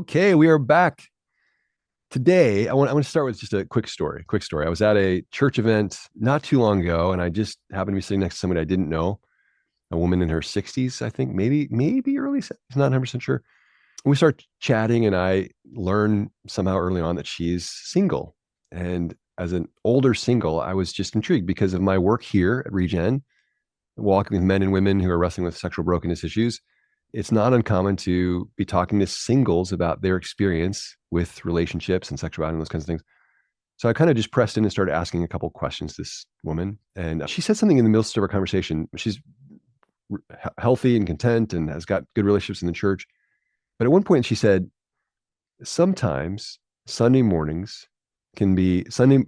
Okay, we are back. Today, I want to start with just a quick story. I was at a church event not too long ago, and I just happened to be sitting next to somebody I didn't know, a woman in her 60s, I think, maybe early 70s, not 100% sure. And we start chatting, and I learn somehow early on that she's single. And as an older single, I was just intrigued because of my work here at Regen, walking with men and women who are wrestling with sexual brokenness issues. It's not uncommon to be talking to singles about their experience with relationships and sexuality and those kinds of things. So I kind of just pressed in and started asking a couple of questions to this woman. And she said something in the midst of our conversation. She's healthy and content and has got good relationships in the church. But at one point she said, sometimes Sunday mornings can be the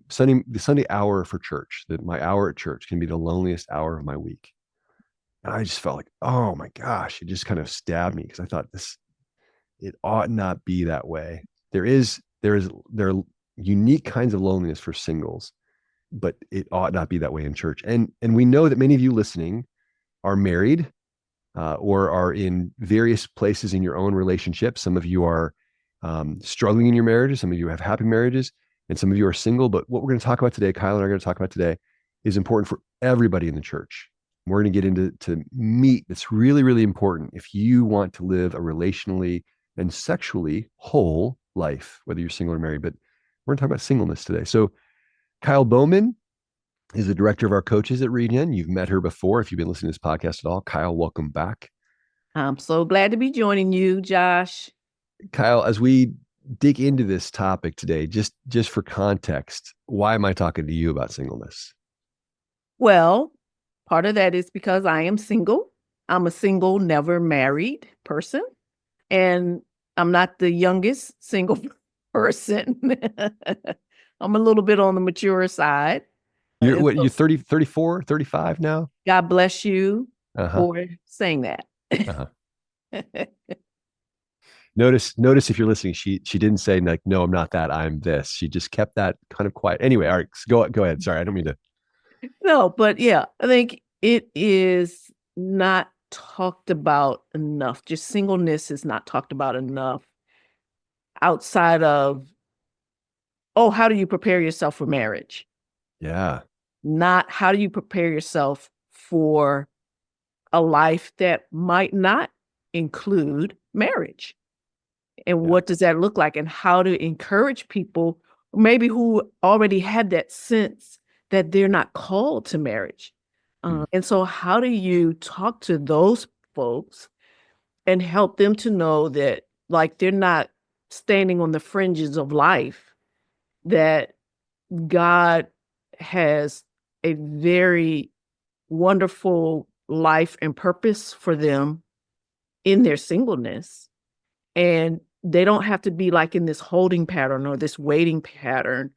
Sunday hour for church, that my hour at church can be the loneliest hour of my week. And I just felt like, oh my gosh, it just kind of stabbed me because I thought it ought not be that way. There are unique kinds of loneliness for singles, but it ought not be that way in church. And we know that many of you listening are married or are in various places in your own relationships. Some of you are struggling in your marriages. Some of you have happy marriages, and some of you are single. But what we're going to talk about today, Kyle and I are going to talk about today, is important for everybody in the church. We're going to get into meat that's really, really important if you want to live a relationally and sexually whole life, whether you're single or married. But we're going to talk about singleness today. So Kyle Bowman is the director of our coaches at Regen. You've met her before if you've been listening to this podcast at all. Kyle, welcome back. I'm so glad to be joining you, Josh. Kyle, as we dig into this topic today, just for context, why am I talking to you about singleness? Well, part of that is because I am single. I'm a single, never married person. And I'm not the youngest single person. I'm a little bit on the mature side. You're 30, 34, 35 now? God bless you Uh-huh. for saying that. Uh-huh. Notice if you're listening, she didn't say like, no, I'm not that, I'm this. She just kept that kind of quiet. Anyway, all right, go ahead. Sorry, I don't mean to. No, but yeah, I think it is not talked about enough. Just singleness is not talked about enough outside of, oh, how do you prepare yourself for marriage? Yeah. Not how do you prepare yourself for a life that might not include marriage? And what does that look like? And how to encourage people, maybe who already had that sense that they're not called to marriage. And so how do you talk to those folks and help them to know that like they're not standing on the fringes of life, that God has a very wonderful life and purpose for them in their singleness. And they don't have to be like in this holding pattern or this waiting pattern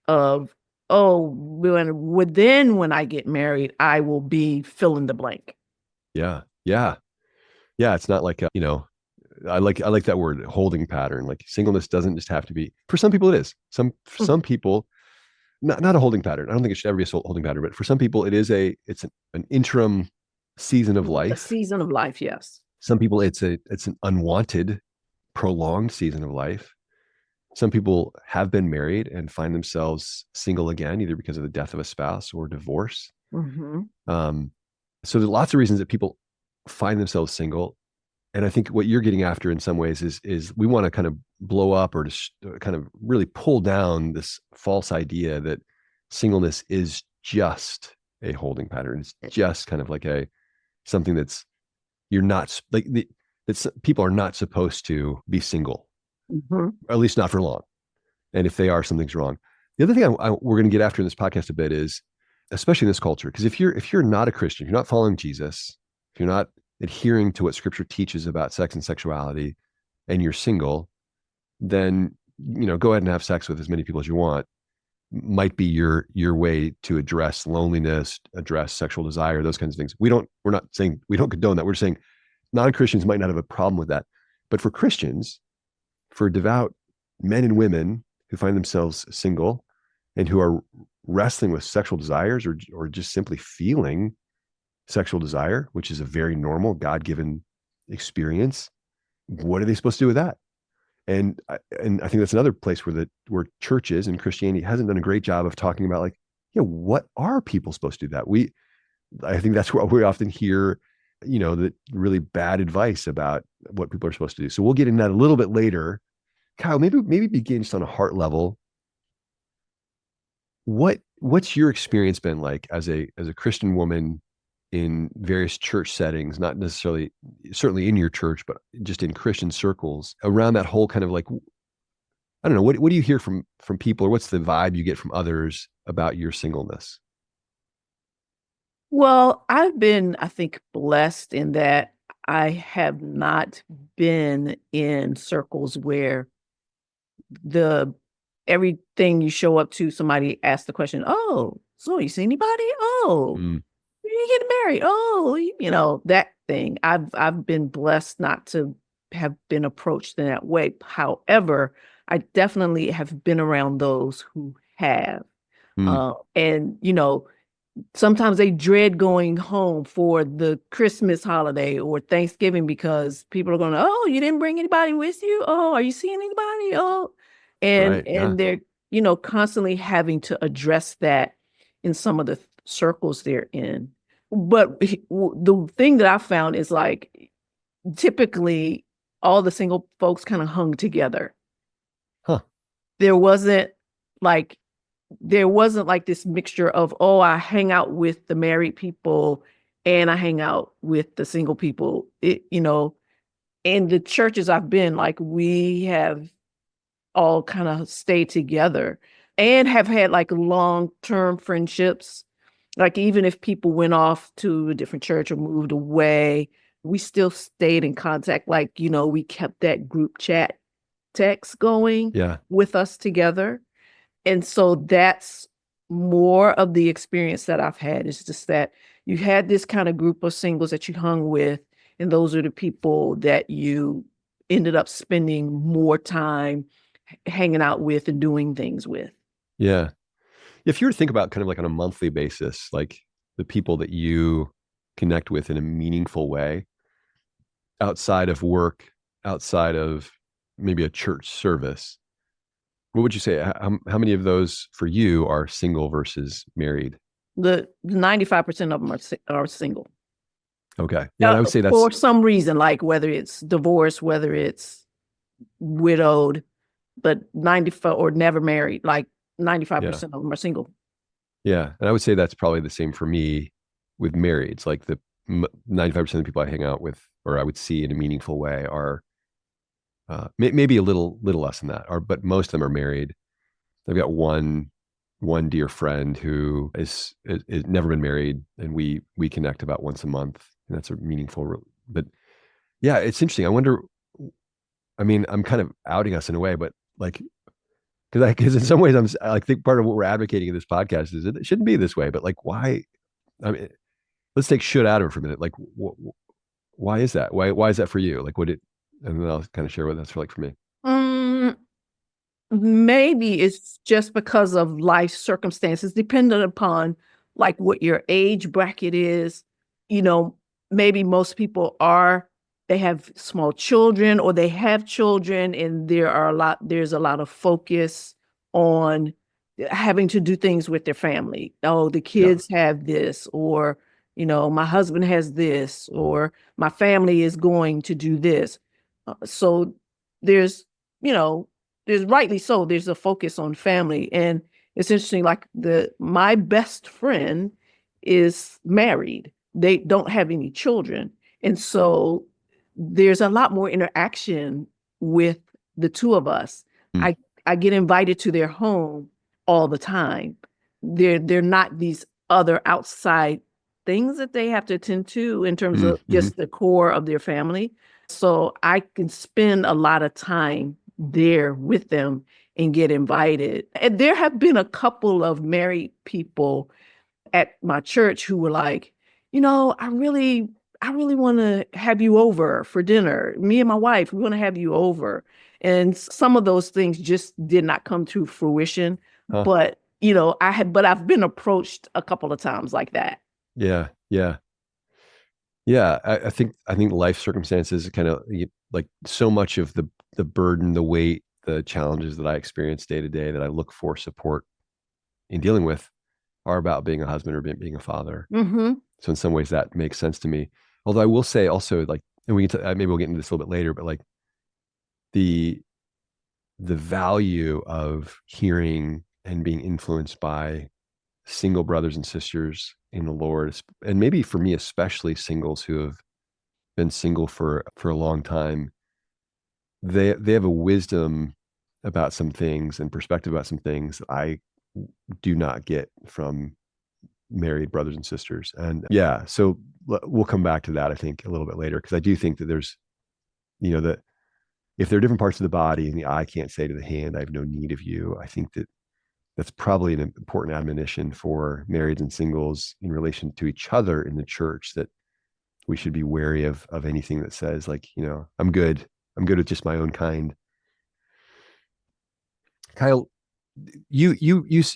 of, oh, when I get married, I will be fill in the blank. Yeah. It's not like I like that word, holding pattern. Like singleness doesn't just have to be, for some people it is. For some people, not a holding pattern. I don't think it should ever be a holding pattern, but for some people it's an interim season of life. A season of life, yes. Some people it's an unwanted, prolonged season of life. Some people have been married and find themselves single again, either because of the death of a spouse or divorce. Mm-hmm. So there's lots of reasons that people find themselves single. And I think what you're getting after in some ways is we want to kind of blow up or just kind of really pull down this false idea that singleness is just a holding pattern. It's just kind of like something that's you're not like that people are not supposed to be single, at least not for long. And if they are, something's wrong. The other thing we're going to get after in this podcast a bit is, especially in this culture, because if you're not a Christian, if you're not following Jesus, if you're not adhering to what Scripture teaches about sex and sexuality, and you're single, then go ahead and have sex with as many people as you want. Might be your way to address loneliness, address sexual desire, those kinds of things. We're not saying we don't condone that. We're saying non-Christians might not have a problem with that, but for Christians, for devout men and women who find themselves single and who are wrestling with sexual desires or just simply feeling sexual desire, which is a very normal God-given experience, what are they supposed to do with that? And I think that's another place where churches and Christianity hasn't done a great job of talking about like, what are people supposed to do that? I think that's what we often hear, that really bad advice about what people are supposed to do. So we'll get into that a little bit later. Kyle, maybe begin just on a heart level. What's your experience been like as a Christian woman in various church settings, not necessarily certainly in your church, but just in Christian circles around that whole kind of like, I don't know, what do you hear from people, or what's the vibe you get from others about your singleness? Well, I've been, I think, blessed in that I have not been in circles where the everything you show up to, somebody asks the question, "Oh, so you see anybody? Oh, Mm, you getting married? Oh," that thing. I've been blessed not to have been approached in that way. However, I definitely have been around those who have. mm, And sometimes they dread going home for the Christmas holiday or Thanksgiving because people are going, "Oh, you didn't bring anybody with you? Oh, are you seeing anybody? Oh," and right. Yeah. they're, constantly having to address that in some of the circles they're in. But the thing that I found is like typically all the single folks kind of hung together. Huh. There wasn't like this mixture of, oh, I hang out with the married people and I hang out with the single people. In the churches I've been, like we have all kind of stayed together and have had like long-term friendships. Like even if people went off to a different church or moved away, we still stayed in contact. Like, we kept that group chat text going Yeah. with us together. And so that's more of the experience that I've had. Is just that you had this kind of group of singles that you hung with, and those are the people that you ended up spending more time hanging out with and doing things with. Yeah. If you were to think about kind of like on a monthly basis, like the people that you connect with in a meaningful way outside of work, outside of maybe a church service, what would you say? How many of those for you are single versus married? The 95% of them are single. Okay. Yeah. And I would say that's, For some reason, like whether it's divorce, whether it's widowed, but 95 or never married, like yeah. 95% of them are single. Yeah. And I would say that's probably the same for me with marrieds. Like the 95% of the people I hang out with, or I would see in a meaningful way, are maybe a little less than that, but most of them are married. I've got one dear friend who is never been married, and we connect about once a month, and that's a meaningful. But yeah, it's interesting. I wonder. I mean, I'm kind of outing us in a way, but like, because in some ways, I like think part of what we're advocating in this podcast is it shouldn't be this way. But like, why? I mean, let's take shit out of it for a minute. Like, why is that? Why is that for you? Like, what it? And then I'll kind of share what that's like for me. Mm, Maybe it's just because of life circumstances, dependent upon like what your age bracket is. You know, maybe most people they have small children or they have children, and there's a lot of focus on having to do things with their family. Oh, the Yeah. kids have this, or, my husband has this, or my family is going to do this. So there's, you know, there's rightly so, there's a focus on family. And it's interesting, like my best friend is married. They don't have any children. And so there's a lot more interaction with the two of us. Mm, I get invited to their home all the time. They're not these other outside things that they have to attend to in terms of mm-hmm. just the core of their family. So I can spend a lot of time there with them and get invited. And there have been a couple of married people at my church who were like, I really want to have you over for dinner. Me and my wife, we want to have you over. And some of those things just did not come to fruition. Huh. But, but I've been approached a couple of times like that. Yeah. Yeah. Yeah, I think life circumstances kind of like so much of the the burden, the weight, the challenges that I experience day to day that I look for support in dealing with are about being a husband or being a father. Mm-hmm. So in some ways that makes sense to me. Although I will say also, like, and we can maybe we'll get into this a little bit later, but like the value of hearing and being influenced by single brothers and sisters in the Lord, and maybe for me especially singles who have been single for a long time, they have a wisdom about some things and perspective about some things that I do not get from married brothers and sisters. And yeah, so we'll come back to that, I think, a little bit later, because I do think that there's, that if there are different parts of the body and the eye can't say to the hand, I have no need of you, I think that that's probably an important admonition for marrieds and singles in relation to each other in the church, that we should be wary of anything that says like, I'm good with just my own kind. Kyle, you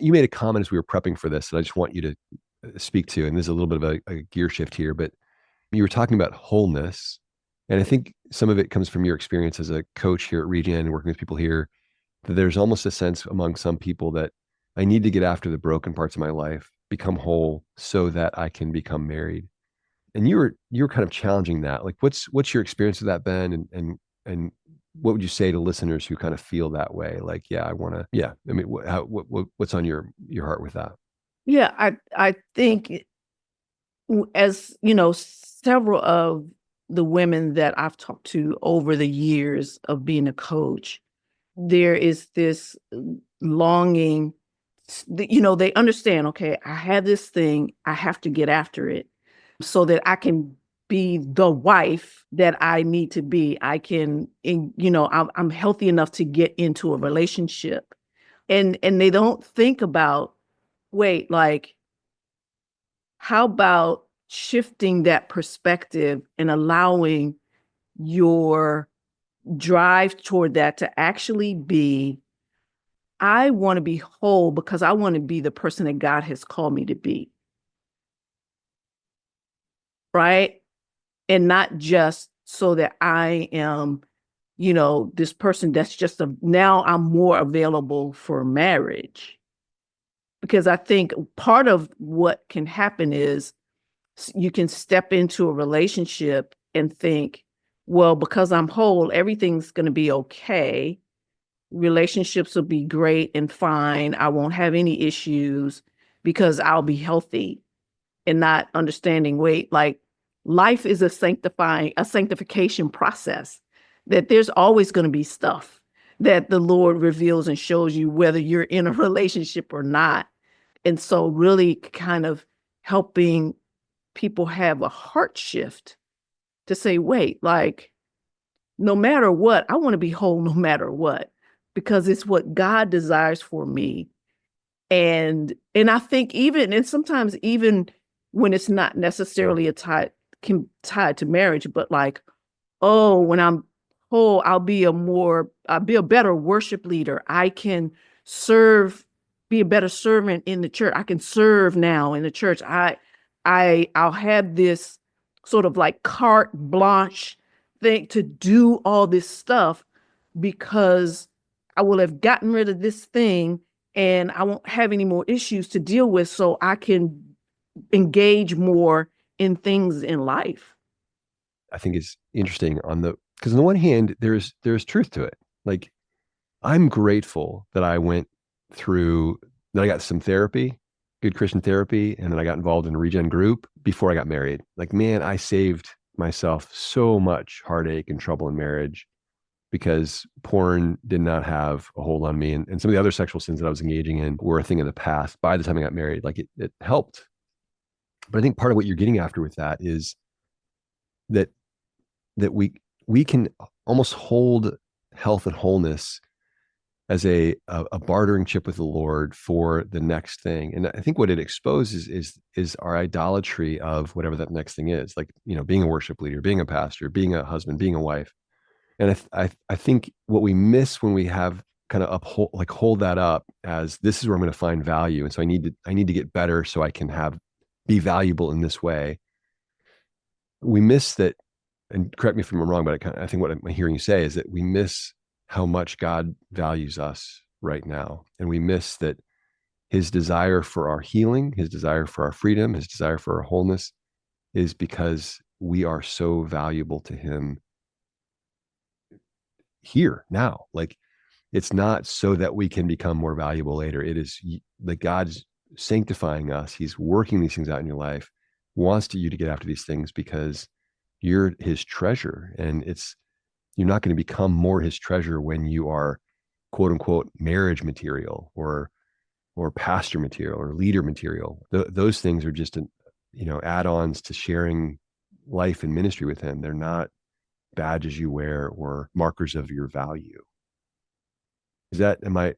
made a comment as we were prepping for this that I just want you to speak to, and there's a little bit of a gear shift here, but you were talking about wholeness, and I think some of it comes from your experience as a coach here at Regen and working with people here, that there's almost a sense among some people that I need to get after the broken parts of my life, become whole so that I can become married. And you were kind of challenging that. Like, what's your experience of that been, and what would you say to listeners who kind of feel that way? Like, yeah, I want to. Yeah, I mean, what's on your heart with that? Yeah, I think as several of the women that I've talked to over the years of being a coach, there is this longing. They understand. Okay, I have this thing. I have to get after it so that I can be the wife that I need to be. I can, I'm healthy enough to get into a relationship, and they don't think about, wait, like, how about shifting that perspective and allowing your drive toward that to actually be, I want to be whole because I want to be the person that God has called me to be. Right. And not just so that I am, this person that's just now I'm more available for marriage. Because I think part of what can happen is you can step into a relationship and think, well, because I'm whole, everything's going to be okay. Relationships will be great and fine. I won't have any issues because I'll be healthy, and not understanding, wait, like, life is a sanctification process, that there's always going to be stuff that the Lord reveals and shows you whether you're in a relationship or not. And so really kind of helping people have a heart shift to say, wait, like, no matter what, I want to be whole no matter what, because it's what God desires for me. And I think and sometimes even when it's not necessarily tied to marriage, but like, oh, when I'm whole, I'll be a better worship leader. I can serve, be a better servant in the church. I can serve now in the church. I'll have this sort of like carte blanche thing to do all this stuff because I will have gotten rid of this thing and I won't have any more issues to deal with, so I can engage more in things in life. I think is interesting because on the one hand, there's truth to it. Like, I'm grateful that I got some therapy, good Christian therapy, and then I got involved in a Regen group before I got married. Like, man, I saved myself so much heartache and trouble in marriage because porn did not have a hold on me. And some of the other sexual sins that I was engaging in were a thing of the past by the time I got married. Like, it helped. But I think part of what you're getting after with that is that we can almost hold health and wholeness as a bartering chip with the Lord for the next thing. And I think what it exposes is our idolatry of whatever that next thing is, like, being a worship leader, being a pastor, being a husband, being a wife. And I think what we miss when we have kind of hold that up as, this is where I'm going to find value. And so I need to get better so I can be valuable in this way. We miss that, and correct me if I'm wrong, but I think what I'm hearing you say is that we miss how much God values us right now. And we miss that his desire for our healing, his desire for our freedom, his desire for our wholeness is because we are so valuable to him here now. Like, it's not so that we can become more valuable later. It is like God's sanctifying us. He's working these things out in your life, wants you to get after these things because you're his treasure. And you're not going to become more his treasure when you are quote unquote marriage material or pastor material or leader material. Those things are just add-ons to sharing life and ministry with him. They're not badges you wear or markers of your value. Am I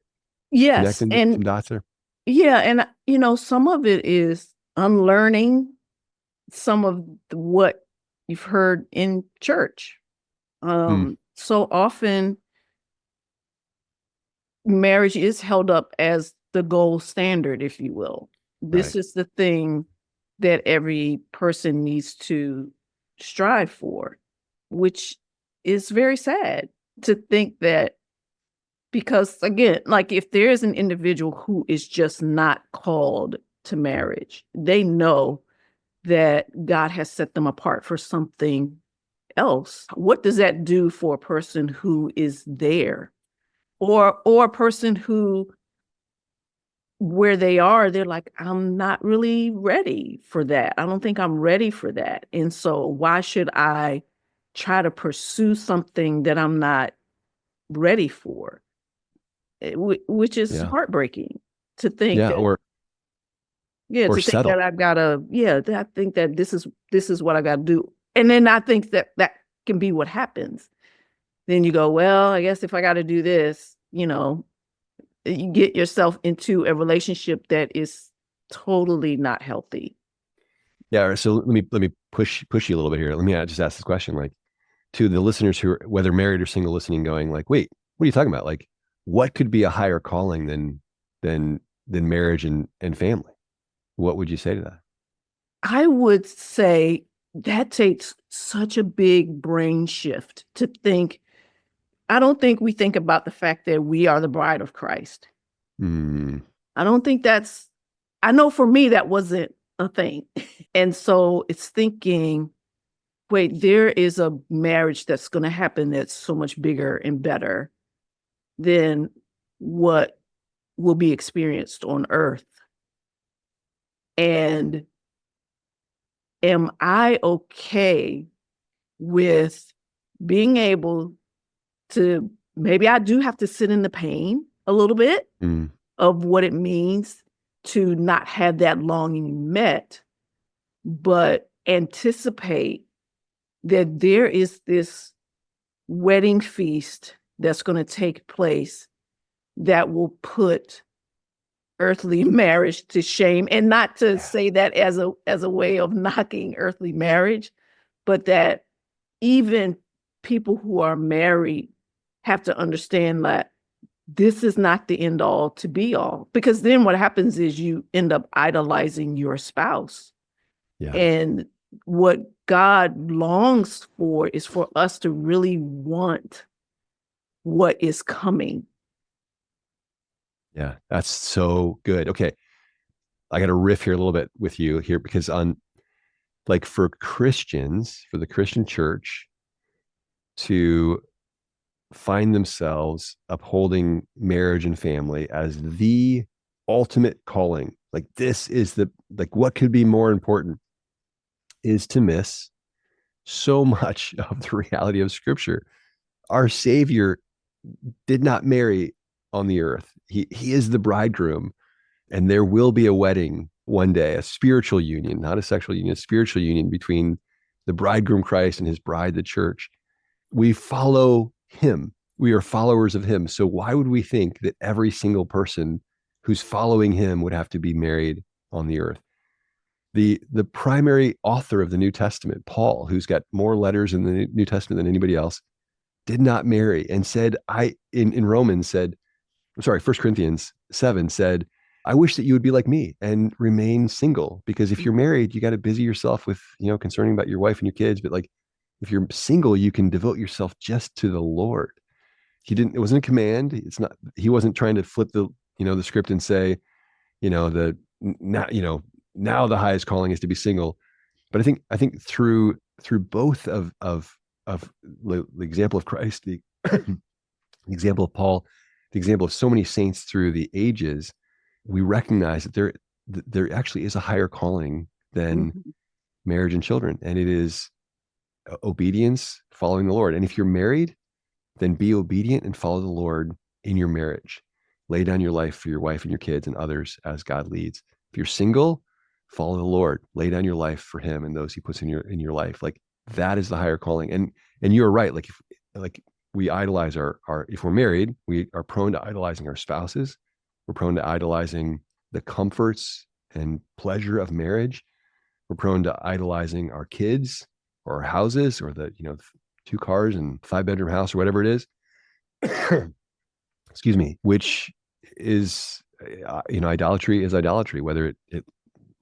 Yes. connecting And some dots there? yeah, and some of it is unlearning some of what you've heard in church. Mm, So often marriage is held up as the gold standard, if you will. This right. is the thing that every person needs to strive for, which is very sad to think that, because again, like if there is an individual who is just not called to marriage, they know that God has set them apart for something else. What does that do for a person who is there, or a person who, where they are, they're like, I'm not really ready for that. I don't think I'm ready for that. And so why should I try to pursue something that I'm not ready for? Which is Yeah. heartbreaking to think Yeah. that, yeah, Or to think that settle. I've got to, yeah, I think that this is what I got to do. And then I think that that can be what happens. Then you go, well, I guess if I got to do this, you get yourself into a relationship that is totally not healthy. Yeah. So let me push you a little bit here. Let me just ask this question, like, to the listeners who are whether married or single listening, going like, wait, what are you talking about? Like, what could be a higher calling than than marriage and family? What would you say to that? I would say that takes such a big brain shift to think. I don't think we think about the fact that we are the bride of Christ. Mm, I don't think that's, I know for me, that wasn't a thing. And so it's thinking, wait, there is a marriage that's going to happen that's so much bigger and better than what will be experienced on earth. And am I okay with being able to, maybe I do have to sit in the pain a little bit mm, of what it means to not have that longing met, but anticipate that there is this wedding feast that's going to take place that will put earthly marriage to shame. And not to yeah. say that as a way of knocking earthly marriage, but that even people who are married have to understand that this is not the end all to be all. Because then what happens is you end up idolizing your spouse. Yeah. And what God longs for is for us to really want what is coming. Yeah. That's so good. Okay. I got to riff here a little bit with you here because on like for Christians, for the Christian church to find themselves upholding marriage and family as the ultimate calling, like this is the like what could be more important, is to miss so much of the reality of scripture. Our savior did not marry on the earth. He is the bridegroom, and there will be a wedding one day, a spiritual union, not a sexual union, a spiritual union between the bridegroom Christ and his bride, the church. We follow him. We are followers of him. So why would we think that every single person who's following him would have to be married on the earth? The primary author of the New Testament, Paul, who's got more letters in the New Testament than anybody else, did not marry and said, in Romans said, I'm sorry, First Corinthians 7 said, I wish that you would be like me and remain single, because if you're married, you got to busy yourself with, concerning about your wife and your kids. But like, if you're single, you can devote yourself just to the Lord. it wasn't a command. He wasn't trying to flip the script and say, now, now the highest calling is to be single. But I think through both of the example of Christ, the example of Paul, the example of so many saints through the ages, we recognize that there actually is a higher calling than Mhm. marriage and children, and it is obedience, following the Lord. And if you're married, then be obedient and follow the Lord in your marriage. Lay down your life for your wife and your kids and others as God leads. If you're single, follow the Lord. Lay down your life for Him and those He puts in your life. Like that is the higher calling. And you're right. Like we idolize our if we're married, we are prone to idolizing our spouses. We're prone to idolizing the comforts and pleasure of marriage. We're prone to idolizing our kids or our houses or the 2 cars and 5-bedroom house or whatever it is. Excuse me, which is idolatry is idolatry, whether it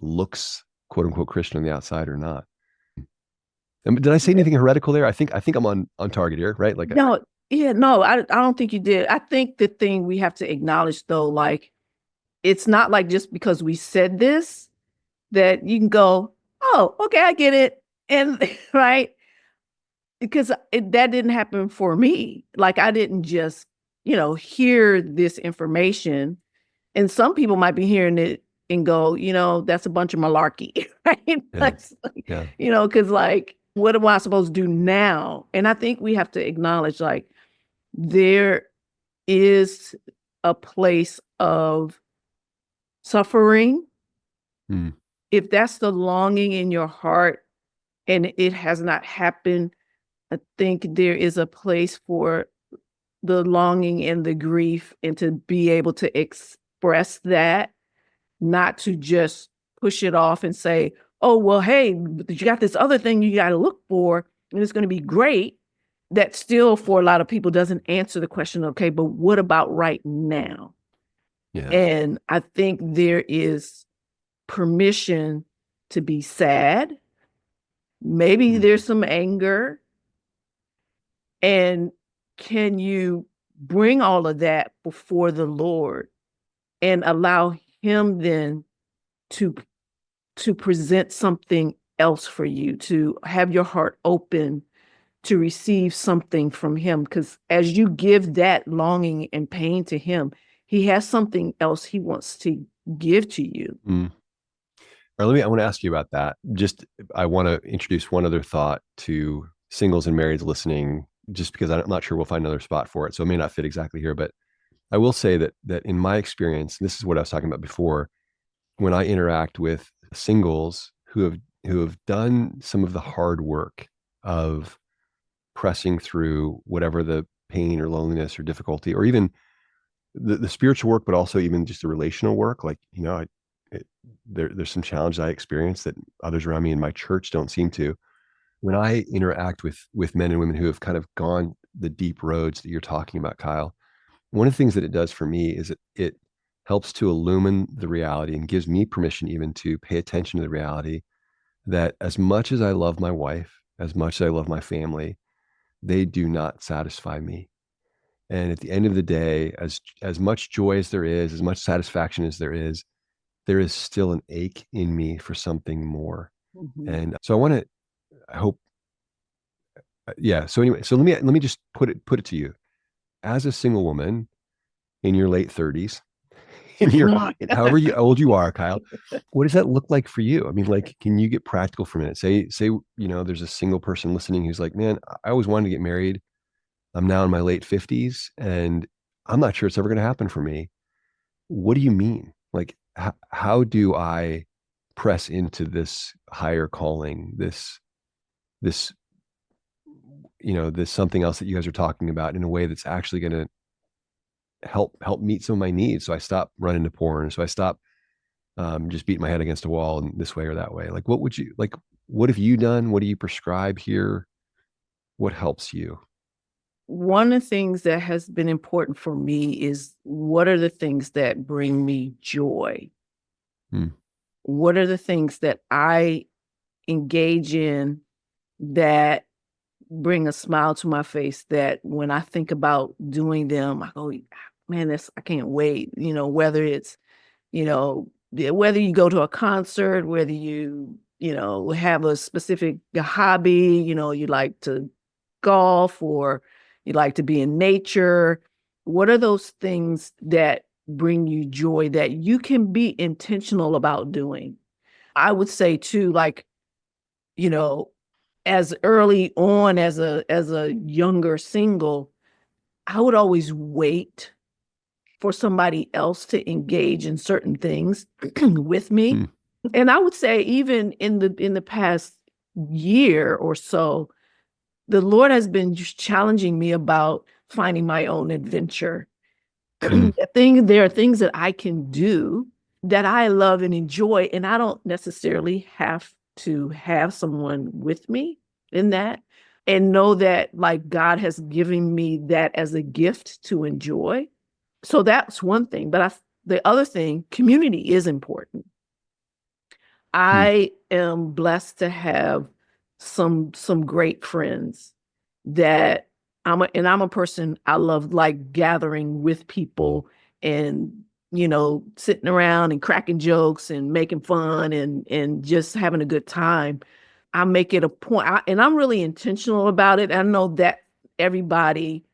looks quote unquote Christian on the outside or not. And did I say anything heretical there? I think I'm on target here, right? Like, No, yeah, no, I don't think you did. I think the thing we have to acknowledge though, like, it's not like just because we said this that you can go, oh, okay, I get it. And right. Because that didn't happen for me. Like, I didn't just, hear this information. And some people might be hearing it and go, that's a bunch of malarkey, right? yeah, Like, yeah, because like, what am I supposed to do now? And I think we have to acknowledge, like, there is a place of suffering. mm, If that's the longing in your heart and it has not happened, I think there is a place for the longing and the grief and to be able to express that, not to just push it off and say, oh, well, hey, but you got this other thing you got to look for and it's going to be great. That still, for a lot of people, doesn't answer the question, okay, but what about right now? yeah, And I think there is permission to be sad. Maybe mm, there's some anger. And can you bring all of that before the Lord and allow Him then to present something else for you, to have your heart open to receive something from Him? Because as you give that longing and pain to Him, He has something else He wants to give to you. mm. All right, I want to ask you about that. Just, I want to introduce one other thought to singles and marrieds listening, just because I'm not sure we'll find another spot for it. So it may not fit exactly here, but I will say that in my experience, this is what I was talking about before, when I interact with singles who have done some of the hard work of pressing through whatever the pain or loneliness or difficulty, or even the spiritual work, but also even just the relational work. Like, there's some challenges I experience that others around me in my church don't seem to. When I interact with men and women who have kind of gone the deep roads that you're talking about, Kyle, one of the things that it does for me is it helps to illumine the reality and gives me permission even to pay attention to the reality that as much as I love my wife, as much as I love my family, they do not satisfy me. And at the end of the day, as much joy as there is, as much satisfaction as there is still an ache in me for something more. Mhm. And so I hope, yeah. So anyway, so let me just put it to you. As a single woman in your late 30s, in your however old you are, Kyle, what does that look like for you? I mean, like, can you get practical for a minute? Say, there's a single person listening who's like, man, I always wanted to get married. I'm now in my late 50s and I'm not sure it's ever going to happen for me. What do you mean? Like, how do I press into this higher calling, this, this something else that you guys are talking about in a way that's actually going to help meet some of my needs? So I stop running to porn. So I stop just beating my head against a wall in this way or that way. Like, what have you done? What do you prescribe here? What helps you? One of the things that has been important for me is, what are the things that bring me joy? Hmm. What are the things that I engage in that bring a smile to my face that when I think about doing them, I go, man, I can't wait. Whether it's, whether you go to a concert, whether you have a specific hobby, you like to golf or you like to be in nature. What are those things that bring you joy that you can be intentional about doing? I would say too, like, you know, as early on as a younger single, I would always wait for somebody else to engage in certain things with me. Hmm. And I would say even in the past year or so, the Lord has been just challenging me about finding my own adventure. Hmm. There are things that I can do that I love and enjoy, and I don't necessarily have to have someone with me in that, and know that like God has given me that as a gift to enjoy. So that's one thing. But the other thing, community is important. Hmm. I am blessed to have some great friends that I'm a person. I love like gathering with people and sitting around and cracking jokes and making fun and just having a good time. I make it a point, and I'm really intentional about it. I know that everybody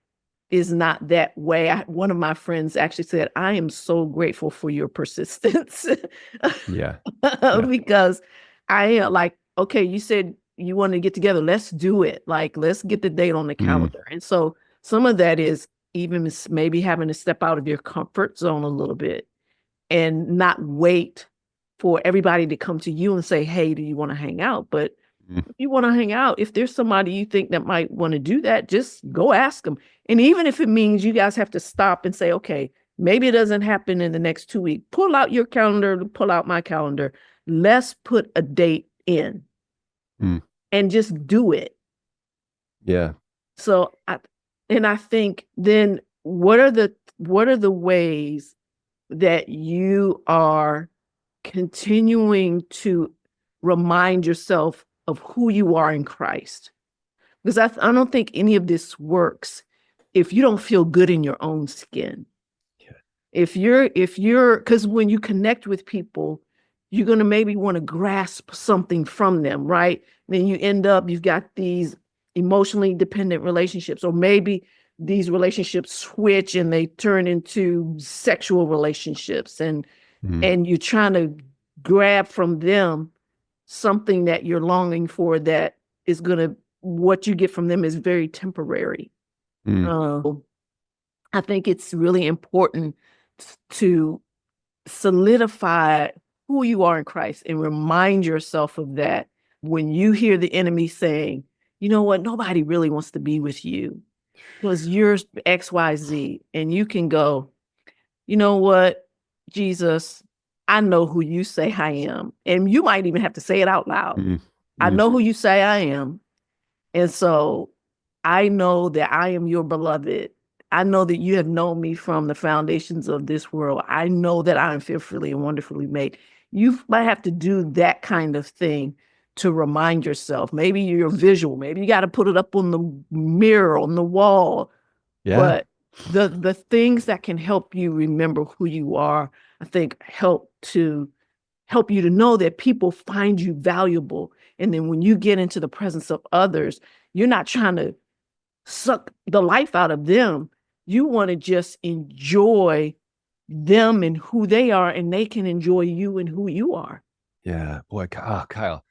is not that way. One of my friends actually said, "I am so grateful for your persistence." Yeah. Yeah. Because I like, okay, you said you want to get together. Let's do it. Like, let's get the date on the Mm. calendar. And so some of that is even maybe having to step out of your comfort zone a little bit and not wait for everybody to come to you and say, "Hey, do you want to hang out?" But Mm. if you want to hang out, if there's somebody you think that might want to do that, just go ask them. And even if it means you guys have to stop and say, okay, maybe it doesn't happen in the next 2 weeks, pull out your calendar, pull out my calendar. Let's put a date in Mm. and just do it. Yeah. So I think then what are the ways that you are continuing to remind yourself of who you are in Christ? Because I don't think any of this works if you don't feel good in your own skin. Yeah. If you're because when you connect with people, you're going to maybe want to grasp something from them, right? Then you've got these emotionally dependent relationships, or maybe these relationships switch and they turn into sexual relationships, and Mm. and you're trying to grab from them something that you're longing for that is going to what you get from them is very temporary. Mm. uh, I think it's really important to solidify who you are in Christ and remind yourself of that when you hear the enemy saying, you know what, nobody really wants to be with you because you're XYZ. And you can go, you know what, Jesus, I know who you say I am. And you might even have to say it out loud. Mm. I Mm. know who you say I am. And so I know that I am your beloved. I know that you have known me from the foundations of this world. I know that I am fearfully and wonderfully made. You might have to do that kind of thing to remind yourself. Maybe you're visual. Maybe you got to put it up on the mirror, on the wall. Yeah. But the things that can help you remember who you are, I think help you to know that people find you valuable. And then when you get into the presence of others, you're not trying to suck the life out of them. You want to just enjoy them and who they are, and they can enjoy you and who you are. Yeah. Boy, Kyle.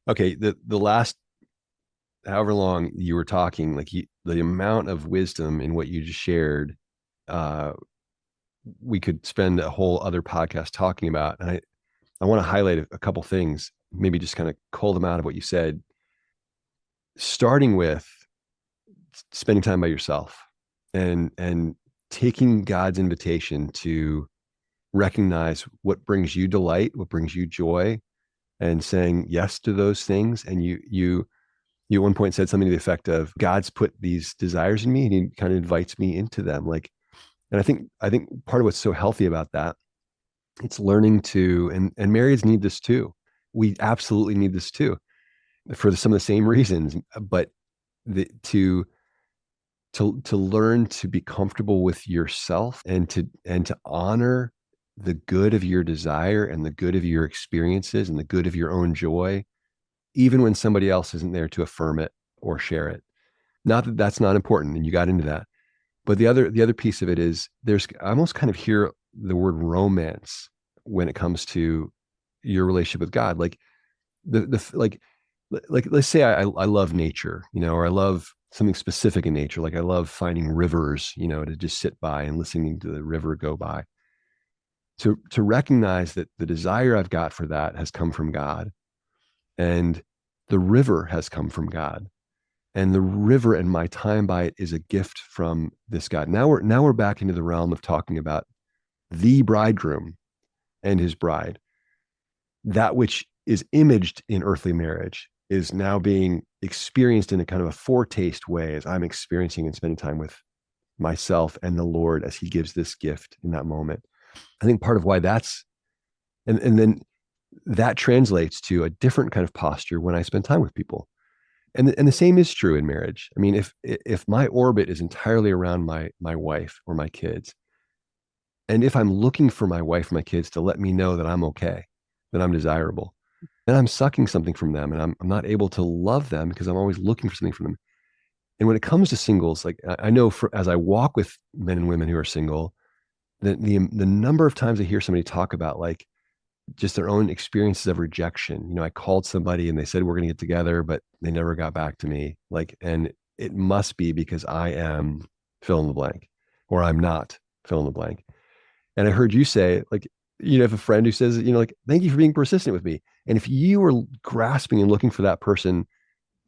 Okay. The last however long you were talking, like the amount of wisdom in what you just shared, uh, we could spend a whole other podcast talking about. And I want to highlight a couple things, maybe just kind of cull them out of what you said, starting with spending time by yourself and taking God's invitation to recognize what brings you delight, what brings you joy, and saying yes to those things. And you at one point said something to the effect of, God's put these desires in me and he kind of invites me into them. Like, and I think part of what's so healthy about that, it's learning to, and marrieds need this too. We absolutely need this too for some of the same reasons, but to learn to be comfortable with yourself, and to honor the good of your desire and the good of your experiences and the good of your own joy, even when somebody else isn't there to affirm it or share it. Not that that's not important, and you got into that. But the other piece of it is, I almost kind of hear the word romance when it comes to your relationship with God. Like the like let's say I love nature, or I love something specific in nature. Like I love finding rivers, to just sit by and listening to the river go by. To recognize that the desire I've got for that has come from God, and the river has come from God, and the river and my time by it is a gift from this God. Now we're back into the realm of talking about the bridegroom and his bride. That which is imaged in earthly marriage is now being experienced in a kind of a foretaste way as I'm experiencing and spending time with myself and the Lord as he gives this gift in that moment. I think part of why and then that translates to a different kind of posture when I spend time with people. And the same is true in marriage. I mean, if my orbit is entirely around my wife or my kids, and if I'm looking for my wife or my kids to let me know that I'm okay, that I'm desirable, then I'm sucking something from them, and I'm not able to love them because I'm always looking for something from them. And when it comes to singles, like I know as I walk with men and women who are single, the number of times I hear somebody talk about like just their own experiences of rejection. I called somebody and they said we're going to get together, but they never got back to me. Like, and it must be because I am fill in the blank, or I'm not fill in the blank. And I heard you say, like, have a friend who says, like, thank you for being persistent with me. And if you were grasping and looking for that person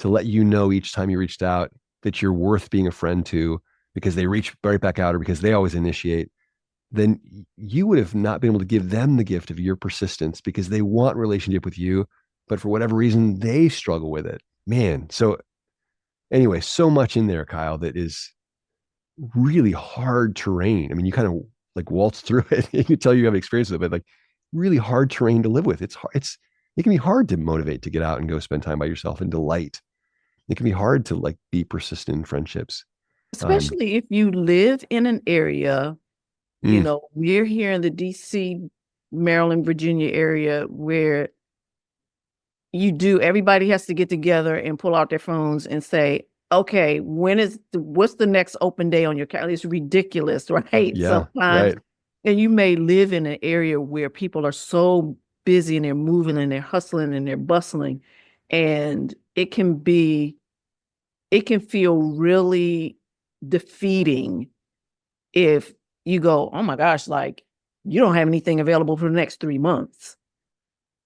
to let you know each time you reached out that you're worth being a friend to because they reach right back out or because they always initiate, then you would have not been able to give them the gift of your persistence because they want relationship with you, but for whatever reason, they struggle with it. Man. So anyway, so much in there, Kyle, that is really hard terrain. I mean, you kind of like waltz through it. You can tell you have experience with it, but like really hard terrain to live with. It's hard. It can be hard to motivate to get out and go spend time by yourself and delight. It can be hard to like be persistent in friendships. Um, Especially if you live in an area, mm, we're here in the DC, Maryland, Virginia area where everybody has to get together and pull out their phones and say, okay, what's the next open day on your calendar? It's ridiculous, right? yeah, Sometimes, right. and you may live in an area where people are so busy and they're moving and they're hustling and they're bustling. And it can feel really defeating if you go, oh my gosh, like you don't have anything available for the next 3 months,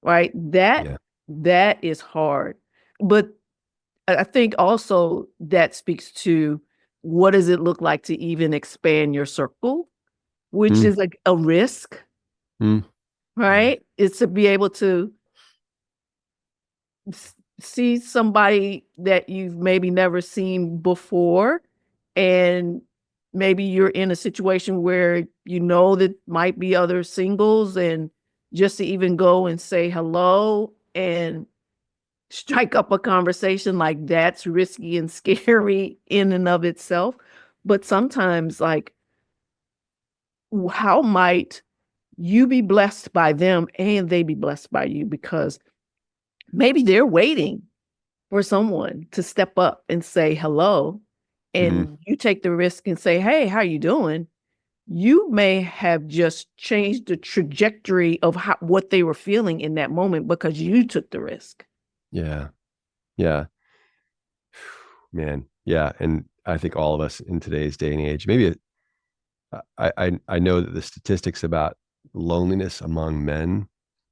right? Yeah. That is hard. But I think also that speaks to what does it look like to even expand your circle, which Mm, is like a risk, mm, right? It's to be able to see somebody that you've maybe never seen before, and maybe you're in a situation where that might be other singles, and just to even go and say hello and strike up a conversation, like that's risky and scary in and of itself. But sometimes, like, how might you be blessed by them and they be blessed by you, because maybe they're waiting for someone to step up and say hello, mm, and you take the risk and say, hey, how you doing? You may have just changed the trajectory of what they were feeling in that moment because you took the risk. yeah. Yeah. Man. Yeah. And I think all of us in today's day and age, maybe I know that the statistics about loneliness among men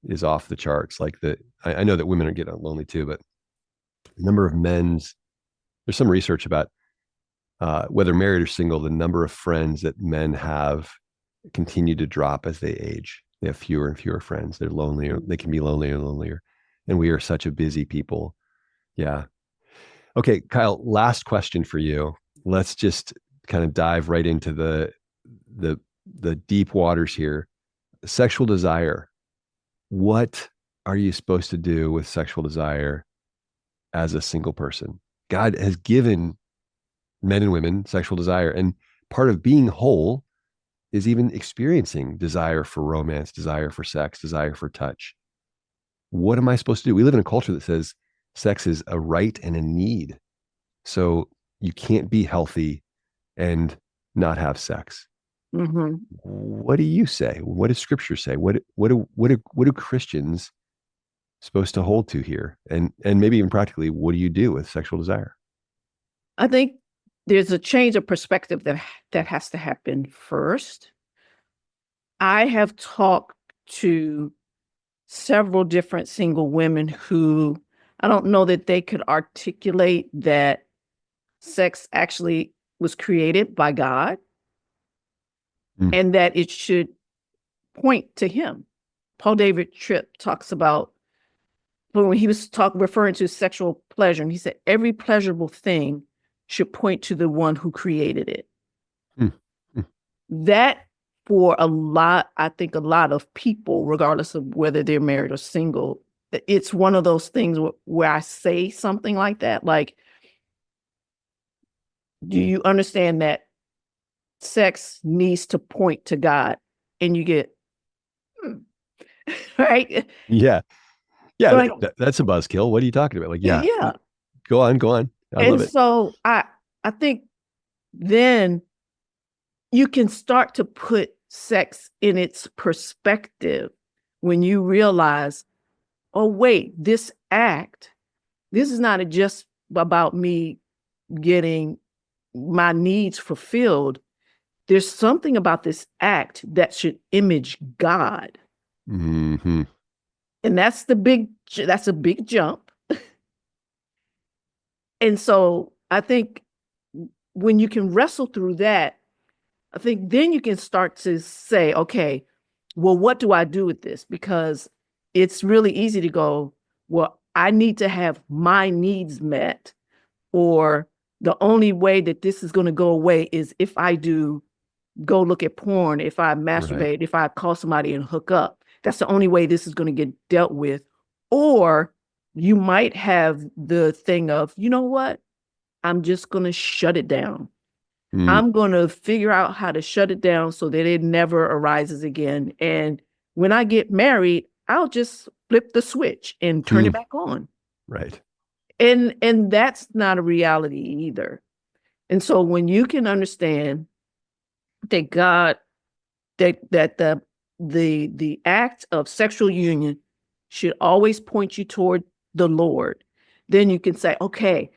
is off the charts. Like I know that women are getting lonely too, but the number of there's some research about whether married or single, the number of friends that men have continue to drop as they age. They have fewer and fewer friends. They're lonelier. They can be lonelier and lonelier. And we are such a busy people. Yeah. Okay, Kyle, last question for you. Let's just kind of dive right into the the deep waters here. Sexual desire. What are you supposed to do with sexual desire as a single person? God has given men and women sexual desire. And part of being whole is even experiencing desire for romance, desire for sex, desire for touch. What am I supposed to do? We live in a culture that says sex is a right and a need. So you can't be healthy and not have sex. Mm-hmm. What do you say? What does scripture say? What do Christians supposed to hold to here? And maybe even practically, what do you do with sexual desire? I think there's a change of perspective that has to happen first. I have talked to several different single women who I don't know that they could articulate that sex actually was created by God Mm. and that it should point to him. Paul David Tripp talks about when he was referring to sexual pleasure, and he said every pleasurable thing should point to the one who created it. Mm. Mm. That for I think a lot of people, regardless of whether they're married or single, it's one of those things where I say something like that, like, do you understand that sex needs to point to God? And you get, hmm, right? Yeah. Yeah. Like, That's a buzzkill. What are you talking about? Like, yeah, yeah. go on, go on. I love And it. so I think then you can start to put sex in its perspective when you realize, oh, wait, this is not just about me getting my needs fulfilled. There's something about this act that should image God. Mm-hmm. And that's a big jump. And so I think when you can wrestle through that, I think then you can start to say, okay, well, what do I do with this? Because it's really easy to go, well, I need to have my needs met, or the only way that this is going to go away is if I do go look at porn, if I Right. masturbate, if I call somebody and hook up. That's the only way this is going to get dealt with. Or you might have the thing of, you know what? I'm just going to shut it down. Mm. I'm going to figure out how to shut it down so that it never arises again. And when I get married, I'll just flip the switch and turn it Mm. back on. Right. And that's not a reality either. And so when you can understand that God, that the act of sexual union should always point you toward the Lord, then you can say, okay,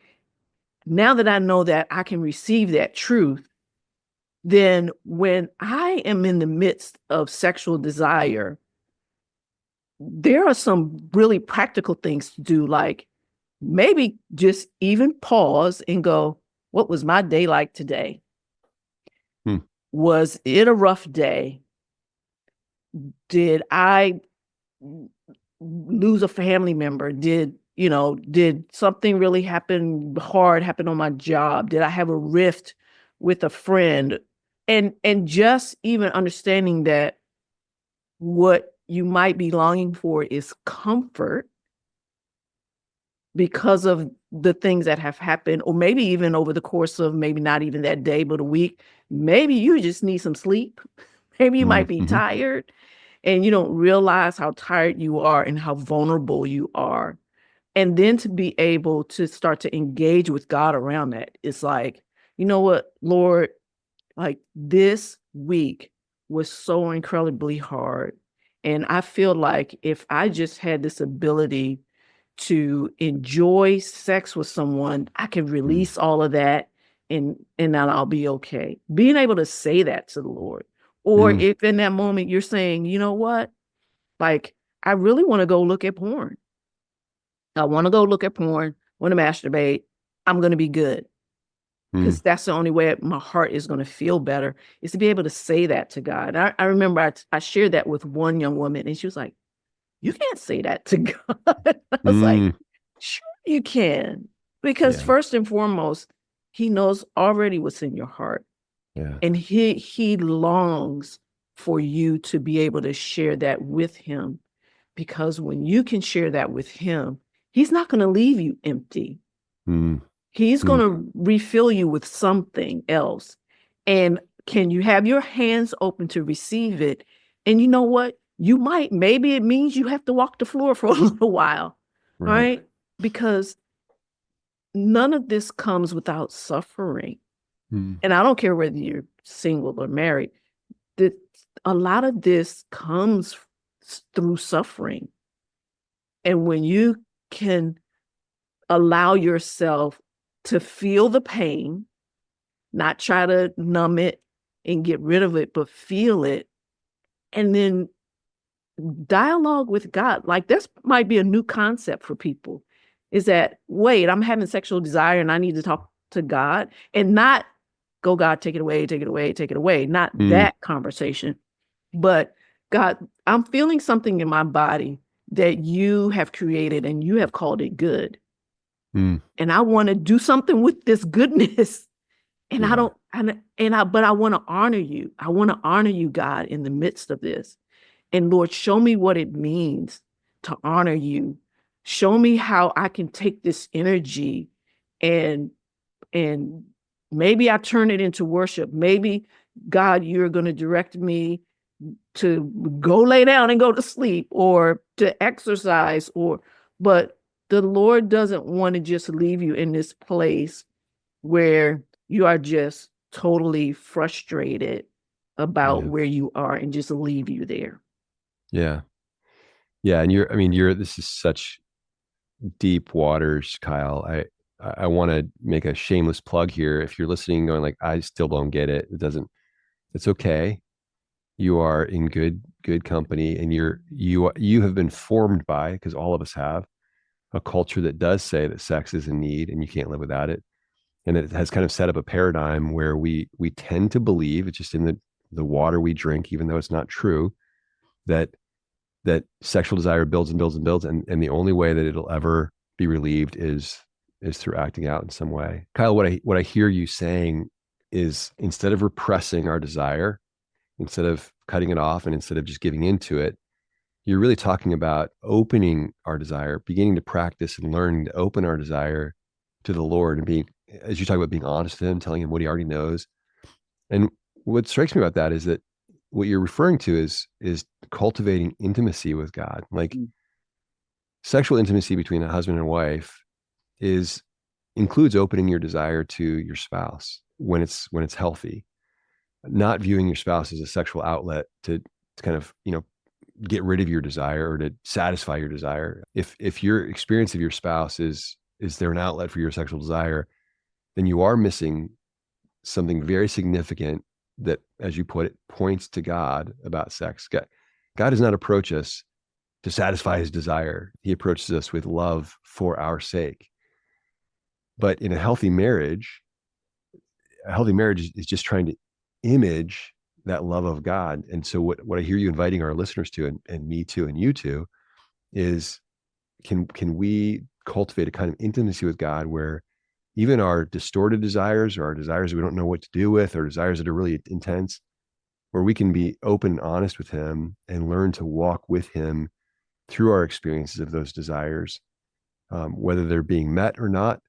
now that I know that I can receive that truth, then when I am in the midst of sexual desire, there are some really practical things to do, like maybe just even pause and go, what was my day like today? Mm. Was it a rough day? Did I lose a family member? Did something really hard happen on my job? Did I have a rift with a friend? And just even understanding that what you might be longing for is comfort because of the things that have happened, or maybe even over the course of maybe not even that day, but a week. Maybe you just need some sleep. Maybe you might be Mm-hmm. tired and you don't realize how tired you are and how vulnerable you are. And then to be able to start to engage with God around that. It's like, you know what, Lord, like this week was so incredibly hard. And I feel like if I just had this ability to enjoy sex with someone, I can Mm. release all of that and then I'll be okay. Being able to say that to the Lord. Or Mm. if in that moment you're saying, you know what? Like, I really want to go look at porn. I want to go look at porn, want to masturbate. I'm going to be good Mm. because that's the only way my heart is going to feel better is to be able to say that to God. I remember I shared that with one young woman and she was like, you can't say that to God. I was like, Mm. sure you can. Because Yeah. first and foremost, he knows already what's in your heart. Yeah. And he longs for you to be able to share that with him. Because when you can share that with him, he's not going to leave you empty. Mm. He's going to refill you with something else. And can you have your hands open to receive it? And you know what? Maybe it means you have to walk the floor for a little while, right? Because none of this comes without suffering. And I don't care whether you're single or married, a lot of this comes through suffering. And when you can allow yourself to feel the pain, not try to numb it and get rid of it, but feel it, and then dialogue with God. Like, this might be a new concept for people, is that, wait, I'm having sexual desire and I need to talk to God, and not go, God, take it away, take it away, take it away. Not that conversation, but God, I'm feeling something in my body that you have created and you have called it good. And I want to do something with this goodness. And but I want to honor you. I want to honor you, God, in the midst of this. And Lord, show me what it means to honor you. Show me how I can take this energy and maybe I turn it into worship. Maybe, God, you're going to direct me to go lay down and go to sleep, or to exercise, but the Lord doesn't want to just leave you in this place where you are just totally frustrated about where you are and just leave you there. Yeah. And this is such deep waters, Kyle. I want to make a shameless plug here. If you're listening going like, I still don't get it, it's okay. You are in good company, and you have been formed by, because all of us have, a culture that does say that sex is a need and you can't live without it. And it has kind of set up a paradigm where we tend to believe, it's just in the water we drink, even though it's not true, that sexual desire builds and builds and builds, and the only way that it'll ever be relieved is through acting out in some way. Kyle, what I hear you saying is, instead of repressing our desire, instead of cutting it off, and instead of just giving into it, you're really talking about opening our desire, beginning to practice and learn to open our desire to the Lord, and being, as you talk about, being honest with him, telling him what he already knows. And what strikes me about that is that what you're referring to is cultivating intimacy with God. Like, sexual intimacy between a husband and wife includes opening your desire to your spouse when it's healthy, not viewing your spouse as a sexual outlet to kind of, get rid of your desire or to satisfy your desire. If your experience of your spouse is there an outlet for your sexual desire, then you are missing something very significant that, as you put it, points to God about sex. God does not approach us to satisfy his desire. He approaches us with love for our sake. But in a healthy marriage is just trying to image that love of God. And so what I hear you inviting our listeners to, and me to, and you to, is, can we cultivate a kind of intimacy with God where even our distorted desires, or our desires that we don't know what to do with, or desires that are really intense, where we can be open and honest with him and learn to walk with him through our experiences of those desires, whether they're being met or not.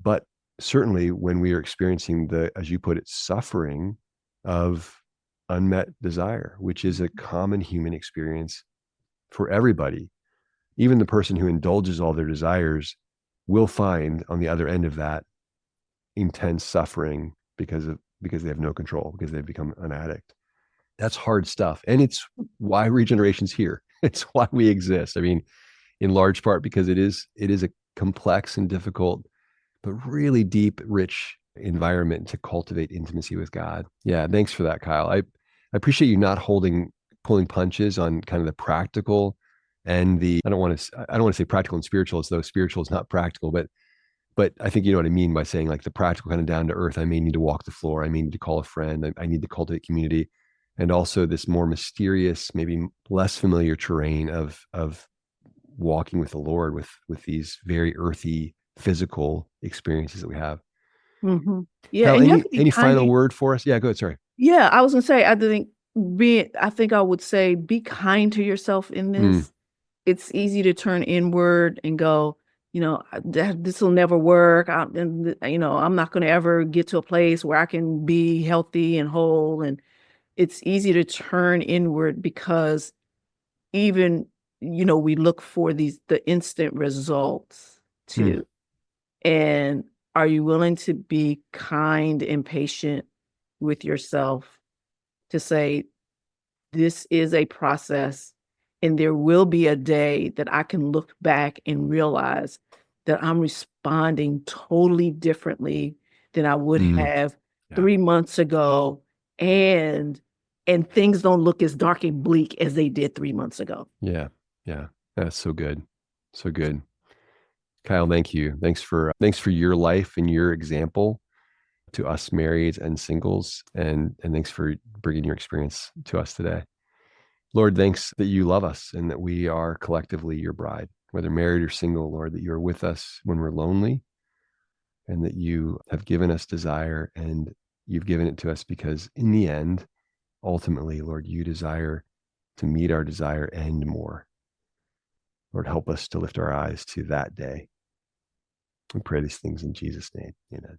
But certainly when we are experiencing as you put it, suffering of unmet desire, which is a common human experience for everybody. Even the person who indulges all their desires will find on the other end of that intense suffering because they have no control, because they've become an addict. That's hard stuff. And it's why regeneration's here. It's why we exist. I mean, in large part because it is a complex and difficult, but really deep, rich environment to cultivate intimacy with God. Yeah. Thanks for that, Kyle. I appreciate you not pulling punches on kind of the practical and I don't want to say practical and spiritual as though spiritual is not practical, but I think you know what I mean by saying, like, the practical kind of down to earth. I may need to walk the floor. I may need to call a friend. I need to cultivate community. And also this more mysterious, maybe less familiar terrain of walking with the Lord with these very earthy, physical experiences that we have. Mm-hmm. Yeah. Kyle, And any final word for us? Yeah, go ahead. Sorry. Yeah, I was gonna say, I think I would say, be kind to yourself in this. It's easy to turn inward and go, this will never work. I'm not going to ever get to a place where I can be healthy and whole. And it's easy to turn inward because even, we look for the instant results Hmm. too. And are you willing to be kind and patient with yourself to say, this is a process, and there will be a day that I can look back and realize that I'm responding totally differently than I would Hmm. have Yeah. 3 months ago, and things don't look as dark and bleak as they did 3 months ago. Yeah. Yeah. That's so good. So good. Kyle, thank you. Thanks for your life and your example to us marrieds and singles, and thanks for bringing your experience to us today. Lord, thanks that you love us and that we are collectively your bride, whether married or single, Lord, that you're with us when we're lonely and that you have given us desire and you've given it to us because in the end, ultimately, Lord, you desire to meet our desire and more. Lord, help us to lift our eyes to that day. We pray these things in Jesus' name. Amen.